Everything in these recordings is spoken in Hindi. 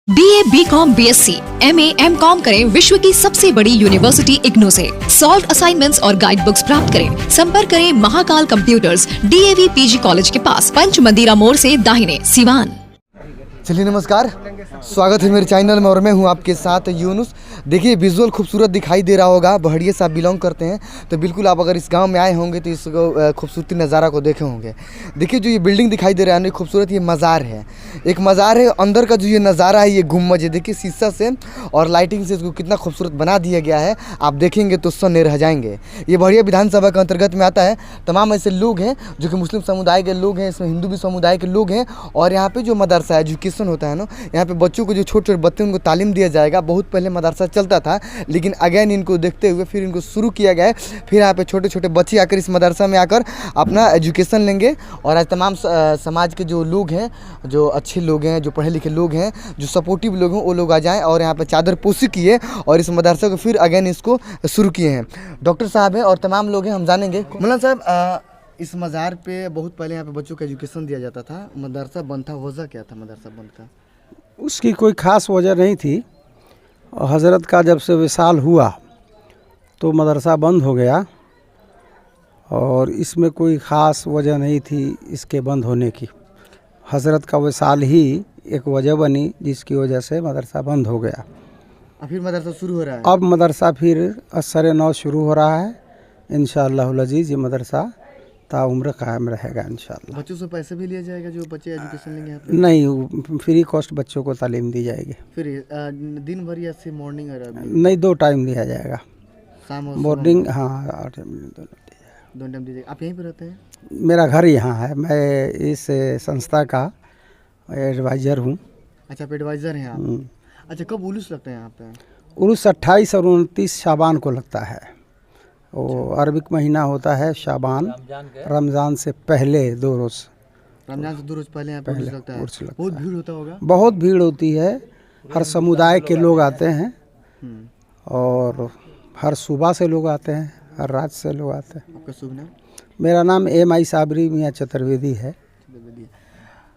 BA, BCom, BSc, MA, MCom करें विश्व की सबसे बड़ी यूनिवर्सिटी इग्नू से। सॉल्व असाइनमेंट्स और गाइड बुक्स प्राप्त करें। संपर्क करें Mahakal computers, DAV PG college के पास, पंच मंदिरा मोड़ से दाहिने, सिवान। चलिए नमस्कार, स्वागत है मेरे चैनल में और मैं हूं आपके साथ यूनुस। देखिए विजुअल खूबसूरत दिखाई दे रहा होगा। बहड़िए से आप बिलोंग करते हैं तो बिल्कुल आप अगर इस गांव में आए होंगे तो इस खूबसूरती नज़ारा को देखे होंगे। देखिए जो ये बिल्डिंग दिखाई दे रहा है ना, खूबसूरत ये मज़ार है। एक मज़ार है, अंदर का जो ये नज़ारा है, ये गुम्बज है। देखिए शीशा से और लाइटिंग से इसको कितना खूबसूरत बना दिया गया है, आप देखेंगे तो सन्न रह जाएंगे। ये बहड़िया विधानसभा के अंतर्गत में आता है। तमाम ऐसे लोग हैं जो कि मुस्लिम समुदाय के लोग हैं, इसमें हिंदू भी समुदाय के लोग हैं। और यहाँ पे जो मदरसा एजुकेशन होता है ना, यहाँ पे बच्चों को जो छोटे छोटे बच्चे उनको तालीम दिया जाएगा। बहुत पहले मदरसा चलता था, लेकिन अगेन इनको देखते हुए फिर इनको शुरू किया गया है। फिर यहाँ पे छोटे छोटे बच्चे आकर इस मदरसा में आकर अपना एजुकेशन लेंगे। और आज तमाम समाज के जो लोग हैं, जो अच्छे लोग हैं, जो पढ़े लिखे लोग हैं, जो सपोर्टिव लोग हैं, वो लोग आ जाएँ और यहाँ पे चादर पोशी किए और इस मदरसा को फिर अगेन इसको शुरू किए हैं। डॉक्टर साहब हैं और तमाम लोग हैं, हम जानेंगे। मौलाना साहब, इस मज़ार पे बहुत पहले यहाँ पे बच्चों को एजुकेशन दिया जाता था, मदरसा बंद था, वजह क्या था मदरसा बंद का? उसकी कोई ख़ास वजह नहीं थी। हज़रत का जब से विसाल हुआ तो मदरसा बंद हो गया और इसमें कोई ख़ास वजह नहीं थी इसके बंद होने की। हज़रत का विसाल ही एक वजह बनी जिसकी वजह से मदरसा बंद हो गया। अब फिर मदरसा शुरू हो रहा है। अब मदरसा फिर असर नौ शुरू हो रहा है। इंशाअल्लाह अज़ीज़ ये मदरसा ताउम्र कायम रहेगा इंशाअल्लाह। बच्चों से पैसे भी लिया जाएगा जो बच्चे एजुकेशन लेंगे यहाँ पे? नहीं, फ्री कॉस्ट बच्चों को तालीम दी जाएगी। फिर दिन भर या से मॉर्निंग और नहीं, 2 टाइम दिया जाएगा, शाम और मॉर्निंग, हाँ, 8 दोनों टाइम दीजिएगा। आप यहीं पे रहते हैं? मेरा घर यहाँ है। मैं इस संस्था का एडवाइज़र हूँ। अच्छा, आप एडवाइज़र हैं आप। अच्छा, कब उर्स लगता है यहाँ पे? उर्स 28 और 29 शाबान को लगता है। वो अरबिक महीना होता है शाबान, रमज़ान से पहले 2 रोज़। रमज़ान से 2 रोज़ पहले यहाँ पे उर्स लगता है। बहुत भीड़ होता होगा? बहुत भीड़ होती है। हर समुदाय के लोग आते हैं और हर सूबा से लोग आते हैं, हर राज्य से लोग आते हैं। आपका शुभ नाम? मेरा नाम MI साबरी मियाँ चतुर्वेदी है।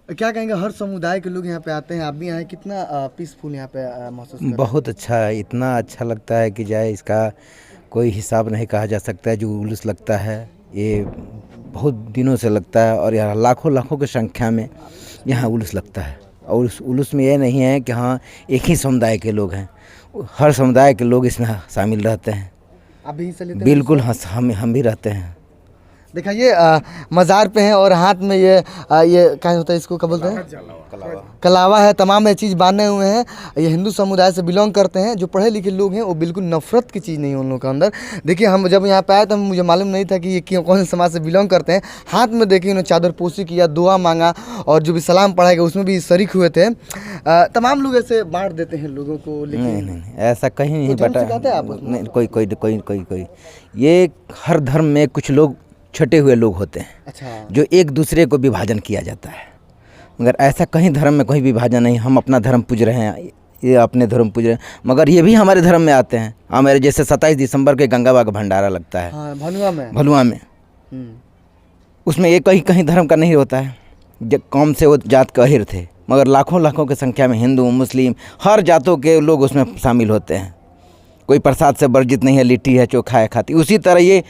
क्या कहेंगे, हर समुदाय के लोग यहाँ पे आते हैं, आप भी यहाँ कितना पीसफुल यहाँ पे महसूस करते हैं? बहुत अच्छा है, इतना अच्छा लगता है कि जाए इसका कोई हिसाब नहीं कहा जा सकता है। जो उर्स लगता है ये बहुत दिनों से लगता है और यहाँ लाखों लाखों की संख्या में यहाँ उर्स लगता है। और उस उर्स में ये नहीं है कि हाँ एक ही समुदाय के लोग हैं, हर समुदाय के लोग इसमें शामिल रहते हैं। आप भी हिस्सा लेते हैं? बिल्कुल, हम भी रहते हैं। देखा ये मज़ार पे हैं और हाथ में ये क्या होता है, इसको क्या बोलते हैं? कलावा है। तमाम ये चीज़ बांधे हुए हैं। ये हिंदू समुदाय से बिलोंग करते हैं। जो पढ़े लिखे लोग हैं वो बिल्कुल नफरत की चीज़ नहीं है उन लोगों के अंदर। देखिए हम जब यहाँ पे आए तो मुझे मालूम नहीं था कि ये कौन से समाज से बिलोंग करते हैं। हाथ में देखिए उन्होंने चादर पोशी किया, दुआ मांगा और जो भी सलाम पढ़ाया गया उसमें भी शरीक हुए थे। तमाम लोग ऐसे बांट देते हैं लोगों को, लेकिन नहीं, ऐसा कहीं नहीं बटा। नहीं, कोई ये हर धर्म में कुछ लोग छटे हुए लोग होते हैं। अच्छा, जो एक दूसरे को विभाजन किया जाता है, मगर ऐसा कहीं धर्म में कोई विभाजन नहीं। हम अपना धर्म पूज रहे हैं, ये अपने धर्म पूज रहे हैं, मगर ये भी हमारे धर्म में आते हैं। हमारे जैसे 27 दिसंबर के गंगा बाग भंडारा लगता है। हाँ, भलुआ में। उसमें ये कहीं धर्म का नहीं होता है। जब कौम से वो जात का अहिर थे, मगर लाखों लाखों की संख्या में हिंदू मुस्लिम हर जातों के लोग उसमें शामिल होते हैं। कोई प्रसाद से वर्जित नहीं है, लिट्टी है, चोखा है, खाती। उसी तरह ये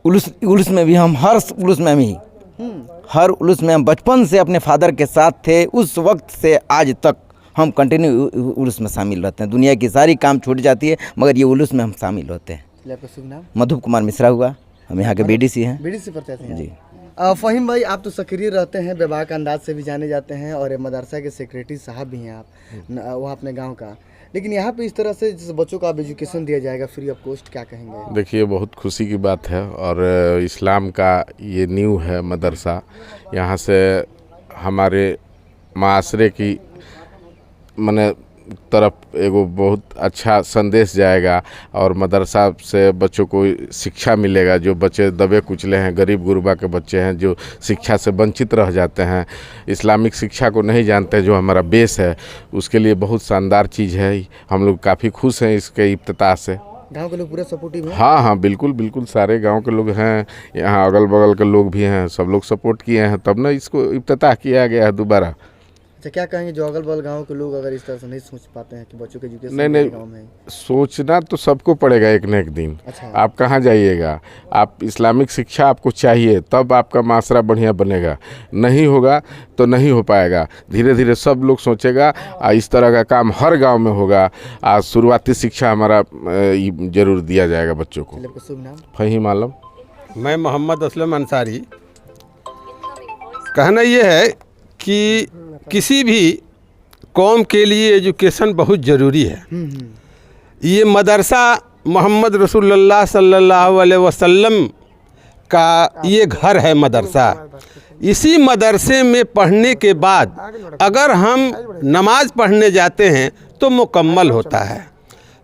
उर्स में भी हम हर उर्स में हम बचपन से अपने फादर के साथ थे। उस वक्त से आज तक हम कंटिन्यू उर्स में शामिल रहते हैं। दुनिया की सारी काम छूट जाती है मगर ये उर्स में हम शामिल होते हैं। आपका शुभ नाम? मधु कुमार मिश्रा हुआ, हम यहाँ के BDC हैं। BDC प्रत्याशी हैं जी। फ़हीम भाई, आप तो सक्रिय रहते हैं, बेबाक अंदाज से भी जाने जाते हैं और मदरसा के सेक्रेटरी साहब भी हैं आप, वहाँ अपने गाँव का। लेकिन यहाँ पे इस तरह से जिस बच्चों को आप एजुकेशन दिया जाएगा फ्री ऑफ कॉस्ट, क्या कहेंगे? देखिए बहुत खुशी की बात है और इस्लाम का ये न्यू है मदरसा। यहाँ से हमारे माशरे की मने तरफ एगो बहुत अच्छा संदेश जाएगा और मदरसा से बच्चों को शिक्षा मिलेगा। जो बच्चे दबे कुचले हैं, गरीब गुरबा के बच्चे हैं, जो शिक्षा से वंचित रह जाते हैं, इस्लामिक शिक्षा को नहीं जानते, जो हमारा बेस है, उसके लिए बहुत शानदार चीज़ है। हम लोग काफ़ी खुश हैं इसके इफ्तिताह से। गांव के लोग पूरा सपोर्टिव हैं? हाँ, बिल्कुल सारे गांव के लोग हैं, यहाँ अगल बगल के लोग भी हैं, सब लोग सपोर्ट किए हैं, तब ना इसको इफ्तिताह किया गया है दोबारा। अच्छा, क्या कहेंगे जो अगल बगल गाँव के लोग अगर इस तरह से नहीं सोच पाते हैं कि बच्चों के एजुकेशन नहीं गाँव में? सोचना तो सबको पड़ेगा एक न एक दिन। अच्छा। आप कहाँ जाइएगा, आप इस्लामिक शिक्षा आपको चाहिए तब आपका माशरा बढ़िया बनेगा, नहीं होगा तो नहीं हो पाएगा। धीरे धीरे सब लोग सोचेगा इस तरह का काम हर गांव में होगा। शुरुआती शिक्षा हमारा जरूर दिया जाएगा बच्चों को। आपका शुभ नाम? फ़हीम आलम। मैं मोहम्मद असलम अंसारी। कहना ये है कि किसी भी कौम के लिए एजुकेशन बहुत ज़रूरी है। ये मदरसा मोहम्मद रसूलुल्लाह सल्लल्लाहु अलैहि वसल्लम का ये घर है मदरसा। इसी मदरसे में पढ़ने के बाद अगर हम नमाज पढ़ने जाते हैं तो मुकम्मल होता है।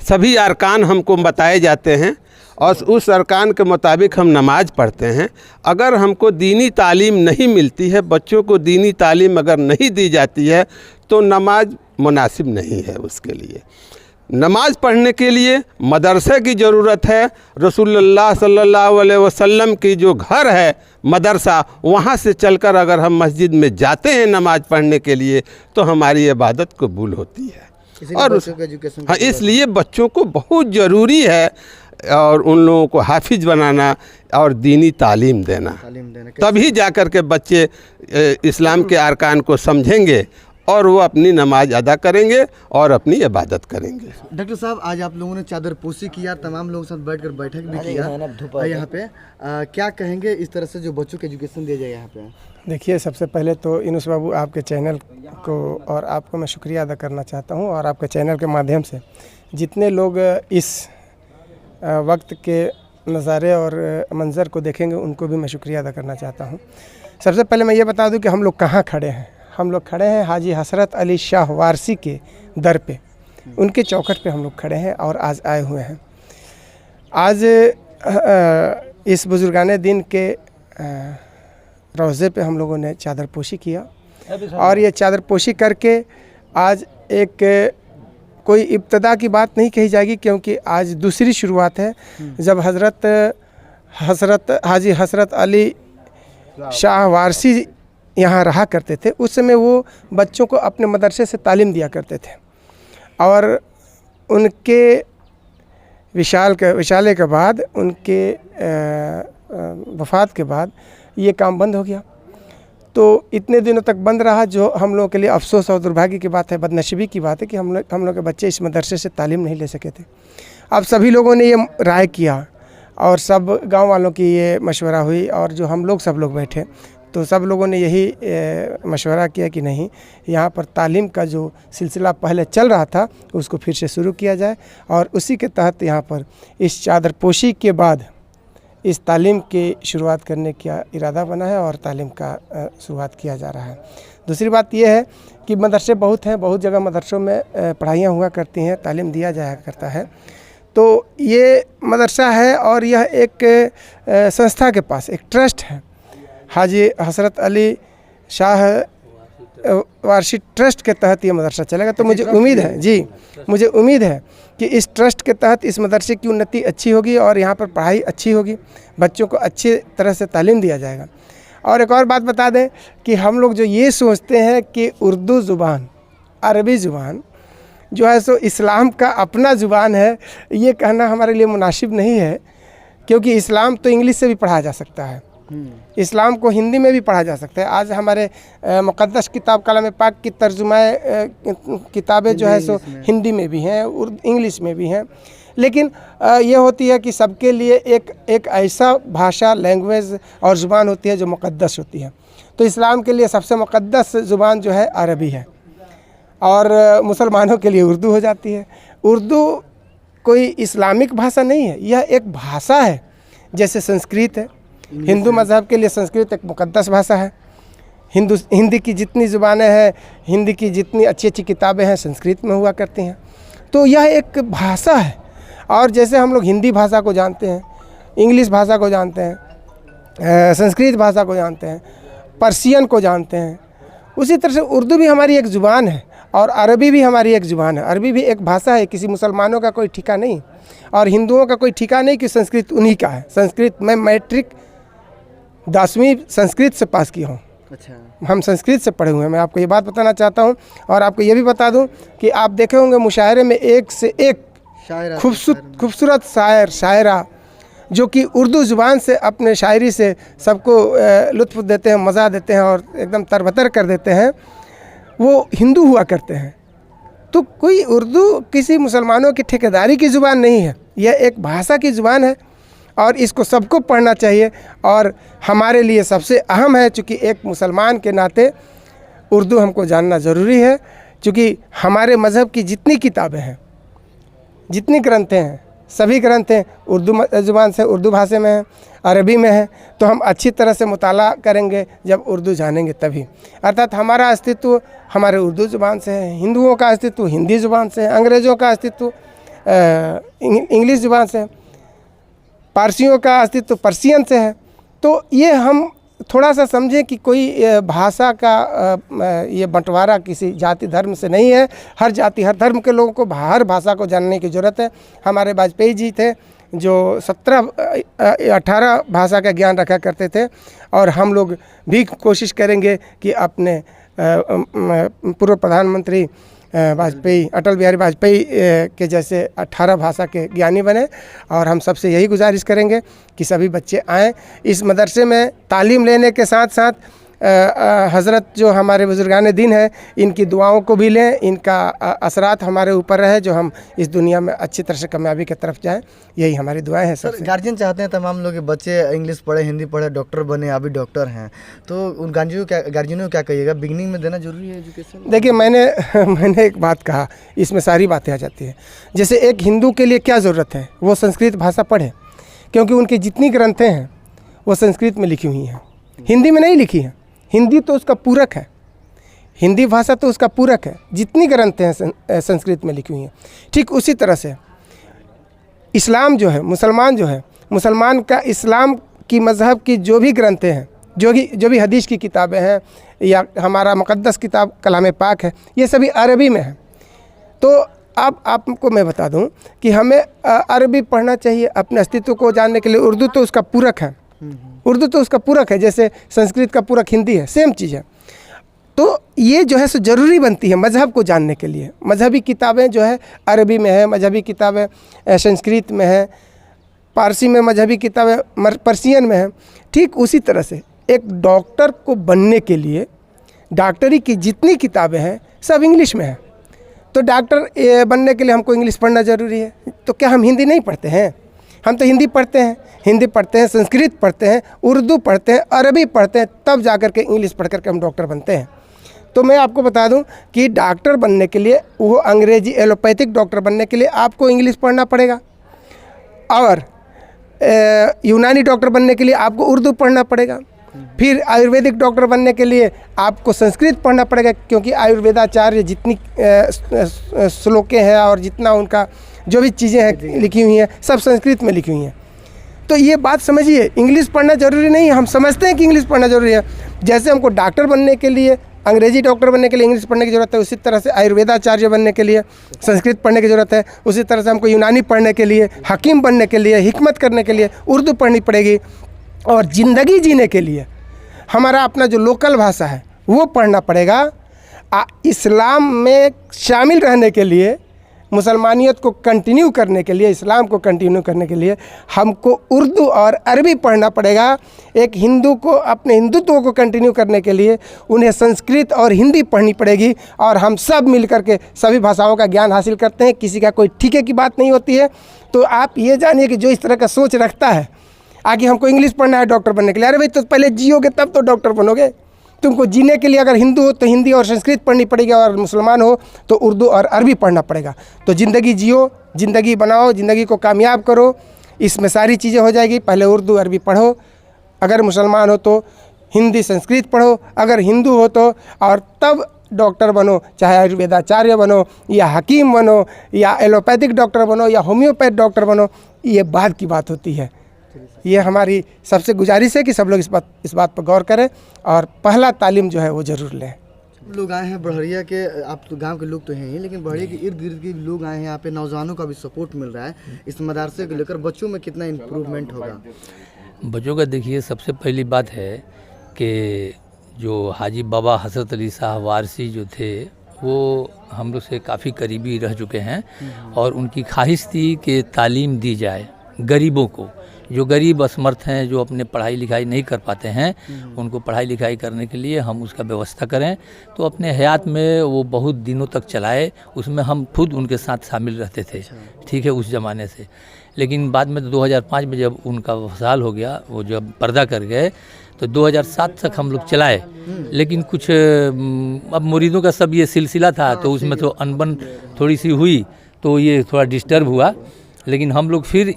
सभी अरकान हमको बताए जाते हैं और उस अरकान के मुताबिक हम नमाज पढ़ते हैं। अगर हमको दीनी तालीम नहीं मिलती है, बच्चों को दीनी तालीम अगर नहीं दी जाती है तो नमाज मुनासिब नहीं है उसके लिए। नमाज पढ़ने के लिए मदरसे की ज़रूरत है। रसूलुल्लाह सल्लल्लाहु अलैहि वसल्लम की जो घर है मदरसा, वहाँ से चलकर अगर हम मस्जिद में जाते हैं नमाज पढ़ने के लिए तो हमारी इबादत कबूल होती है। और हाँ, इसलिए बच्चों को बहुत ज़रूरी है और उन लोगों को हाफिज बनाना और दीनी तालीम देना। तभी जाकर के बच्चे इस्लाम के अरकान को समझेंगे और वो अपनी नमाज अदा करेंगे और अपनी इबादत करेंगे। डॉक्टर साहब, आज आप लोगों ने चादर पोशी किया, तमाम लोगों के साथ बैठकर बैठक भी किया यहाँ पे, क्या कहेंगे इस तरह से जो बच्चों को एजुकेशन दिया जाए यहाँ पे? देखिए, सबसे पहले तो इनुस बाबू आपके चैनल को और आपको मैं शुक्रिया अदा करना चाहता हूँ, और आपके चैनल के माध्यम से जितने लोग इस वक्त के नज़ारे और मंज़र को देखेंगे उनको भी मैं शुक्रिया अदा करना चाहता हूँ। सबसे पहले मैं ये बता दूँ कि हम लोग कहाँ खड़े हैं। हम लोग खड़े हैं हाजी हसरत अली शाह वारसी के दर पे, उनके चौखट पे हम लोग खड़े हैं और आज आए हुए हैं। आज इस बुजुर्गाने दिन के रोज़े पे हम लोगों ने चादर पोशी किया, और ये चादर पोशी करके आज एक कोई इब्तदा की बात नहीं कही जाएगी, क्योंकि आज दूसरी शुरुआत है। जब हज़रत हाजी हसरत अली शाह वारसी यहाँ रहा करते थे, उस समय वो बच्चों को अपने मदरसे से तालीम दिया करते थे, और उनके विशाले के बाद, उनके वफ़ात के बाद ये काम बंद हो गया। तो इतने दिनों तक बंद रहा, जो हम लोगों के लिए अफसोस और दुर्भाग्य की बात है, बदनसीबी की बात है कि हम लोग के बच्चे इस मदरसे से तालीम नहीं ले सके थे। अब सभी लोगों ने ये राय किया और सब गांव वालों की ये मशवरा हुई, और जो हम लोग सब लोग बैठे तो सब लोगों ने यही मशवरा किया कि नहीं, यहाँ पर तालीम का जो सिलसिला पहले चल रहा था उसको फिर से शुरू किया जाए, और उसी के तहत यहाँ पर इस चादर पोशी के बाद इस तालीम की शुरुआत करने का इरादा बना है और तालीम का शुरुआत किया जा रहा है। दूसरी बात यह है कि मदरसे बहुत हैं, बहुत जगह मदरसों में पढ़ाइयाँ हुआ करती हैं, तालीम दिया जाया करता है। तो ये मदरसा है और यह एक संस्था के पास एक ट्रस्ट है, हाजी हसरत अली शाह वारसी ट्रस्ट के तहत ये मदरसा चलेगा। तो मुझे उम्मीद है जी, मुझे उम्मीद है कि इस ट्रस्ट के तहत इस मदरसे की उन्नति अच्छी होगी और यहाँ पर पढ़ाई अच्छी होगी, बच्चों को अच्छी तरह से तालीम दिया जाएगा। और एक और बात बता दें कि हम लोग जो ये सोचते हैं कि उर्दू ज़ुबान, अरबी ज़ुबान जो है सो इस्लाम का अपना ज़ुबान है, ये कहना हमारे लिए मुनासिब नहीं है, क्योंकि इस्लाम तो इंग्लिश से भी पढ़ा जा सकता है, इस्लाम को हिंदी में भी पढ़ा जा सकता है। आज हमारे मुक़द्दस किताब कलाम पाक की तर्जुमाए किताबें जो है सो हिंदी में भी हैं, इंग्लिश में भी हैं, लेकिन ये होती है कि सबके लिए एक ऐसा भाषा, लैंग्वेज और ज़ुबान होती है जो मुक़द्दस होती है। तो इस्लाम के लिए सबसे मुक़द्दस ज़ुबान जो है अरबी है, और मुसलमानों के लिए उर्दू हो जाती है। उर्दू कोई इस्लामिक भाषा नहीं है, यह एक भाषा है, जैसे संस्कृत है। हिंदू मज़हब के लिए संस्कृत एक मुक़द्दस भाषा है। हिंदी की जितनी ज़ुबानें हैं, हिंदी की जितनी अच्छी अच्छी किताबें हैं, संस्कृत में हुआ करती हैं। तो यह एक भाषा है, और जैसे हम लोग हिंदी भाषा को जानते हैं, इंग्लिश भाषा को जानते हैं, संस्कृत भाषा को जानते हैं, पर्शियन को जानते हैं, उसी तरह से उर्दू भी हमारी एक ज़ुबान है और अरबी भी हमारी एक ज़ुबान है। अरबी भी एक भाषा है, किसी मुसलमानों का कोई ठिका नहीं और हिंदुओं का कोई ठिका नहीं कि संस्कृत उन्हीं का है। संस्कृत मैं मैट्रिक 10वीं संस्कृत से पास किया हूँ, अच्छा। हम संस्कृत से पढ़े हुए हैं, मैं आपको ये बात बताना चाहता हूँ। और आपको ये भी बता दूँ कि आप देखे होंगे मुशायरे में एक से एक खूबसूरत शायर शायरा जो कि उर्दू ज़ुबान से अपने शायरी से सबको लुत्फ़ देते हैं, मज़ा देते हैं और एकदम तरबतर कर देते हैं, वो हिंदू हुआ करते हैं। तो कोई उर्दू किसी मुसलमानों की ठेकेदारी की ज़ुबान नहीं है, यह एक भाषा की ज़ुबान है और इसको सबको पढ़ना चाहिए। और हमारे लिए सबसे अहम है, चूँकि एक मुसलमान के नाते उर्दू हमको जानना ज़रूरी है, चूँकि हमारे मज़हब की जितनी किताबें हैं, जितनी ग्रंथें हैं, सभी ग्रंथें उर्दू ज़ुबान से, उर्दू भाषा में हैं, अरबी में है। तो हम अच्छी तरह से मुताला करेंगे जब उर्दू जानेंगे तभी। अर्थात हमारा अस्तित्व हमारे उर्दू ज़ुबान से है, हिंदुओं का अस्तित्व हिंदी ज़ुबान से है, अंग्रेज़ों का अस्तित्व इंग्लिश ज़ुबान से है, पारसियों का अस्तित्व पर्शियन से है। तो ये हम थोड़ा सा समझें कि कोई भाषा का ये बंटवारा किसी जाति धर्म से नहीं है। हर जाति हर धर्म के लोगों को हर भाषा को जानने की ज़रूरत है। हमारे वाजपेयी जी थे जो 17-18 भाषा का ज्ञान रखा करते थे, और हम लोग भी कोशिश करेंगे कि अपने पूर्व प्रधानमंत्री वाजपेयी, अटल बिहारी वाजपेयी के जैसे 18 भाषा के ज्ञानी बने। और हम सबसे यही गुजारिश करेंगे कि सभी बच्चे आएँ इस मदरसे में तालीम लेने के साथ साथ हज़रत जो हमारे बुजुर्गान दीन है इनकी दुआओं को भी लें, इनका असरात हमारे ऊपर रहे, जो हम इस दुनिया में अच्छी तरह से कामयाबी की तरफ जाएं। यही हमारी दुआएं हैं। सर, गार्जियन चाहते हैं तमाम लोग के बच्चे इंग्लिश पढ़े, हिंदी पढ़े, डॉक्टर बने, अभी डॉक्टर हैं, तो उन गार्जियनों को क्या कहिएगा? बिगनिंग में देना जरूरी है एजुकेशन? देखिए, मैंने एक बात कहा, इसमें सारी बातें आ जाती हैं। जैसे एक हिंदू के लिए क्या ज़रूरत है, वो संस्कृत भाषा पढ़े, क्योंकि उनकी जितनी ग्रंथें हैं वो संस्कृत में लिखी हुई हैं, हिंदी में नहीं लिखी हैं। हिंदी तो उसका पूरक है, हिंदी भाषा तो उसका पूरक है। जितनी ग्रंथें हैं संस्कृत में लिखी हुई हैं। ठीक उसी तरह से इस्लाम जो है, मुसलमान का इस्लाम की मज़हब की जो भी ग्रंथें हैं, जो भी हदीस की किताबें हैं, या हमारा मुक़द्दस किताब कलाम पाक है, ये सभी अरबी में है। तो अब आपको मैं बता दूं कि हमें अरबी पढ़ना चाहिए अपने अस्तित्व को जानने के लिए। उर्दू तो उसका पूरक है, उर्दू तो उसका पूरक है, जैसे संस्कृत का पूरक हिंदी है, सेम चीज़ है। तो ये जो है सो ज़रूरी बनती है मज़हब को जानने के लिए। मजहबी किताबें जो है अरबी में है, मजहबी किताबें संस्कृत में है, पारसी में मजहबी किताबें पर्शियन में है। ठीक उसी तरह से एक डॉक्टर को बनने के लिए डॉक्टरी की जितनी किताबें हैं सब इंग्लिश में है। तो डॉक्टर बनने के लिए हमको इंग्लिश पढ़ना ज़रूरी है। तो क्या हम हिंदी नहीं पढ़ते हैं? हम तो हिंदी पढ़ते हैं, संस्कृत पढ़ते हैं, उर्दू पढ़ते हैं, अरबी पढ़ते हैं, तब जाकर के इंग्लिश पढ़ कर के हम डॉक्टर बनते हैं। तो मैं आपको बता दूं कि डॉक्टर बनने के लिए, वो अंग्रेजी एलोपैथिक डॉक्टर बनने के लिए आपको इंग्लिश पढ़ना पड़ेगा, और यूनानी डॉक्टर बनने के लिए आपको उर्दू पढ़ना पड़ेगा। फिर आयुर्वेदिक डॉक्टर बनने के लिए आपको संस्कृत पढ़ना पड़ेगा, क्योंकि आयुर्वेदाचार्य जितनी श्लोकें हैं और जितना उनका जो भी चीज़ें हैं लिखी हुई हैं सब संस्कृत में लिखी हुई हैं। तो ये बात समझिए, इंग्लिश पढ़ना ज़रूरी नहीं है। हम समझते हैं कि इंग्लिश पढ़ना ज़रूरी है। जैसे हमको डॉक्टर बनने के लिए, अंग्रेजी डॉक्टर बनने के लिए इंग्लिश पढ़ने की ज़रूरत है, उसी तरह से आयुर्वेदाचार्य बनने के लिए संस्कृत पढ़ने की ज़रूरत है। उसी तरह से हमको यूनानी पढ़ने के लिए, हकीम बनने के लिए, हिकमत करने के लिए उर्दू पढ़नी पड़ेगी। और ज़िंदगी जीने के लिए हमारा अपना जो लोकल भाषा है वो पढ़ना पड़ेगा। इस्लाम में शामिल रहने के लिए, मुसलमानियत को कंटिन्यू करने के लिए, इस्लाम को कंटिन्यू करने के लिए हमको उर्दू और अरबी पढ़ना पड़ेगा। एक हिंदू को अपने हिंदुत्व को कंटिन्यू करने के लिए उन्हें संस्कृत और हिंदी पढ़नी पड़ेगी। और हम सब मिल कर के सभी भाषाओं का ज्ञान हासिल करते हैं, किसी का कोई ठीके की बात नहीं होती है। तो आप ये जानिए कि जो इस तरह का सोच रखता है आगे हमको इंग्लिश पढ़ना है डॉक्टर बनने के लिए, अरे भाई तो पहले जियोगे तब तो डॉक्टर बनोगे। तुमको जीने के लिए अगर हिंदू हो तो हिंदी और संस्कृत पढ़नी पड़ेगी, और मुसलमान हो तो उर्दू और अरबी पढ़ना पड़ेगा। तो ज़िंदगी जियो, ज़िंदगी बनाओ, ज़िंदगी को कामयाब करो, इसमें सारी चीज़ें हो जाएगी। पहले उर्दू अरबी पढ़ो, अगर मुसलमान हो तो हिंदी संस्कृत पढ़ो, अगर हिंदू हो तो, और तब डॉक्टर बनो, चाहे आयुर्वेदाचार्य बनो या हकीम बनो या एलोपैथिक डॉक्टर बनो या होम्योपैथ डॉक्टर बनो, ये बाद की बात होती है। ये हमारी सबसे गुजारिश है कि सब लोग इस बात पर गौर करें और पहला तालीम जो है वो ज़रूर लें। लोग आए हैं बड़हरिया के, आप तो गांव के लोग तो हैं ही, लेकिन बड़हरिया के इर्द गिर्द के लोग आए हैं। यहाँ पे नौजवानों का भी सपोर्ट मिल रहा है इस मदरसे को लेकर। बच्चों में कितना इम्प्रूवमेंट होगा? बच्चों का देखिए, सबसे पहली बात है कि जो हाजी बाबा हज़रत अली साहब वारसी जो थे वो हम लोग से काफ़ी करीबी रह चुके हैं और उनकी ख्वाहिश थी कि तालीम दी जाए गरीबों को, जो गरीब असमर्थ हैं, जो अपने पढ़ाई लिखाई नहीं कर पाते हैं, उनको पढ़ाई लिखाई करने के लिए हम उसका व्यवस्था करें। तो अपने हयात में वो बहुत दिनों तक चलाए, उसमें हम खुद उनके साथ शामिल रहते थे, ठीक है, उस ज़माने से। लेकिन बाद में 2005 में जब उनका वसाल हो गया, वो जब पर्दा कर गए, तो 2007 तक हम लोग चलाए। लेकिन कुछ अब मुरीदों का सब ये सिलसिला था, तो उसमें तो अनबन थोड़ी सी हुई, तो ये थोड़ा डिस्टर्ब हुआ। लेकिन हम लोग फिर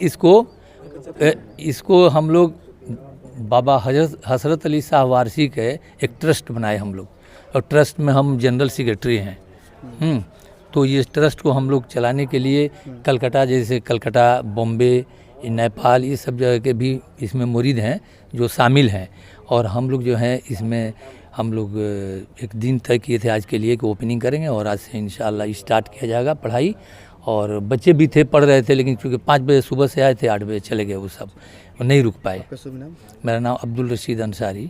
इसको हम लोग बाबा हज़रत अली साहब वारसी के एक ट्रस्ट बनाए हम लोग, और ट्रस्ट में हम जनरल सेक्रेटरी हैं। तो ये ट्रस्ट को हम लोग चलाने के लिए कलकत्ता, जैसे कलकत्ता, बॉम्बे, नेपाल, ये सब जगह के भी इसमें मुरीद हैं जो शामिल हैं। और हम लोग जो हैं इसमें हम लोग एक दिन तय किए थे आज के लिए कि ओपनिंग करेंगे, और आज से इंशाअल्लाह स्टार्ट किया जाएगा पढ़ाई। और बच्चे भी थे, पढ़ रहे थे, लेकिन चूँकि 5 बजे सुबह से आए थे, 8 बजे चले गए, वो सब नहीं रुक पाए। मेरा नाम अब्दुल रशीद अंसारी।